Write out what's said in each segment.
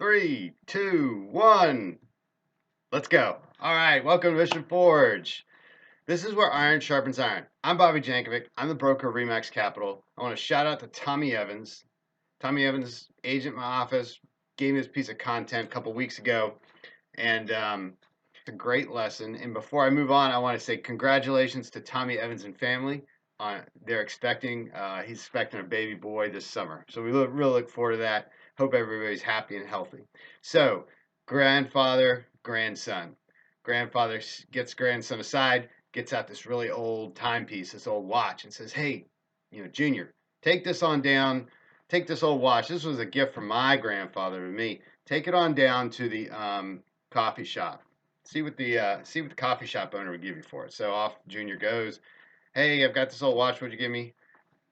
Three, two, one. Let's go. All right, welcome to Mission Forge. This is where iron sharpens iron. I'm Bobby Jankovic. I'm the broker of Remax Capital. I want to shout out to Tommy Evans. Tommy Evans, agent in my office, gave me this piece of content a couple weeks ago, and it's a great lesson. And before I move on, I want to say congratulations to Tommy Evans and family. He's expecting a baby boy this summer. So we really look forward to that. Hope everybody's happy and healthy. So, grandfather, grandson. Grandfather gets grandson aside, gets out this really old timepiece, this old watch, and says, "Hey, Junior, take this on down. Take this old watch. This was a gift from my grandfather to me. Take it on down to the coffee shop. See what the coffee shop owner would give you for it." So off Junior goes. "Hey, I've got this old watch. What'd you give me?"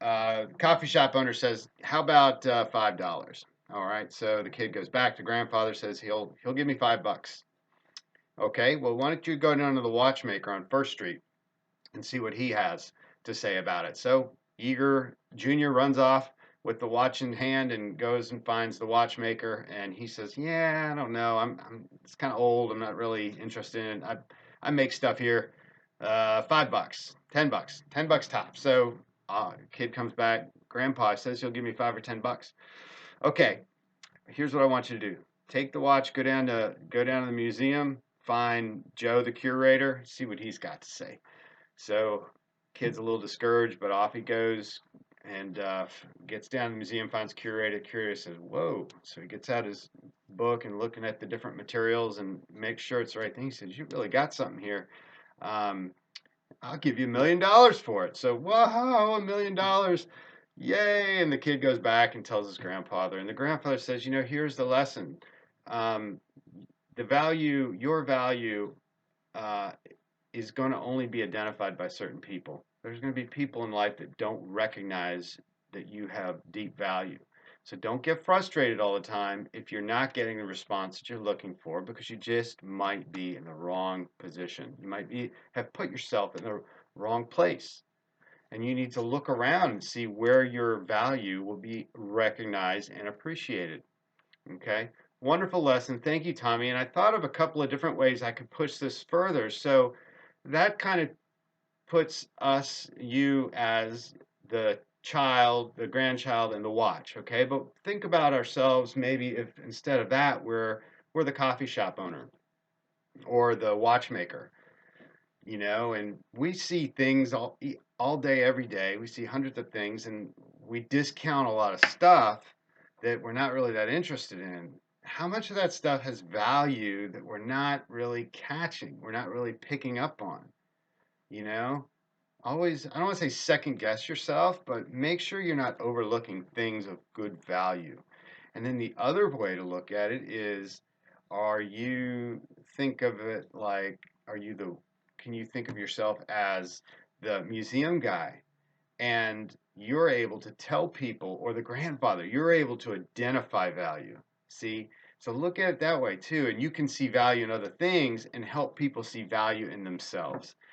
Coffee shop owner says, "How about $5?" All right. So the kid goes back to grandfather, says he'll give me $5. Okay. Well, why don't you go down to the watchmaker on First Street and see what he has to say about it? So eager Junior runs off with the watch in hand and goes and finds the watchmaker, and he says, "Yeah, I don't know. I'm it's kind of old. I'm not really interested in it. I make stuff here. $5, $10, $10 top." So kid comes back. Grandpa says he'll give me 5 or 10 bucks. Okay, here's what I want you to do. Take the watch, go down to the museum, find Joe the curator, see what he's got to say. So kid's a little discouraged, but off he goes and gets down to the museum, finds curator. Curator says, "Whoa!" So he gets out his book and looking at the different materials and makes sure it's the right thing. He says, "You really got something here. Um, I'll give you $1 million for it." So, whoa, $1 million. Yay. And the kid goes back and tells his grandfather. And the grandfather says, "Here's the lesson. Um, your value uh, is going to only be identified by certain people. There's going to be people in life that don't recognize that you have deep value. So don't get frustrated all the time if you're not getting the response that you're looking for, because you just might be in the wrong position. You might have put yourself in the wrong place. And you need to look around and see where your value will be recognized and appreciated. Okay? Wonderful lesson. Thank you, Tommy. And I thought of a couple of different ways I could push this further. So that kind of puts you as the child, the grandchild, and the watch. Okay? But think about ourselves, maybe if instead of that, we're the coffee shop owner or the watchmaker. And we see things all day, every day. We see hundreds of things, and we discount a lot of stuff that we're not really that interested in. How much of that stuff has value that we're not really catching, we're not really picking up on? You know, Always, I don't want to say second guess yourself, but make sure you're not overlooking things of good value. And then the other way to look at it is, think of it like, can you think of yourself as the museum guy, and you're able to tell people, or the grandfather, you're able to identify value. See? So look at it that way too, and you can see value in other things and help people see value in themselves.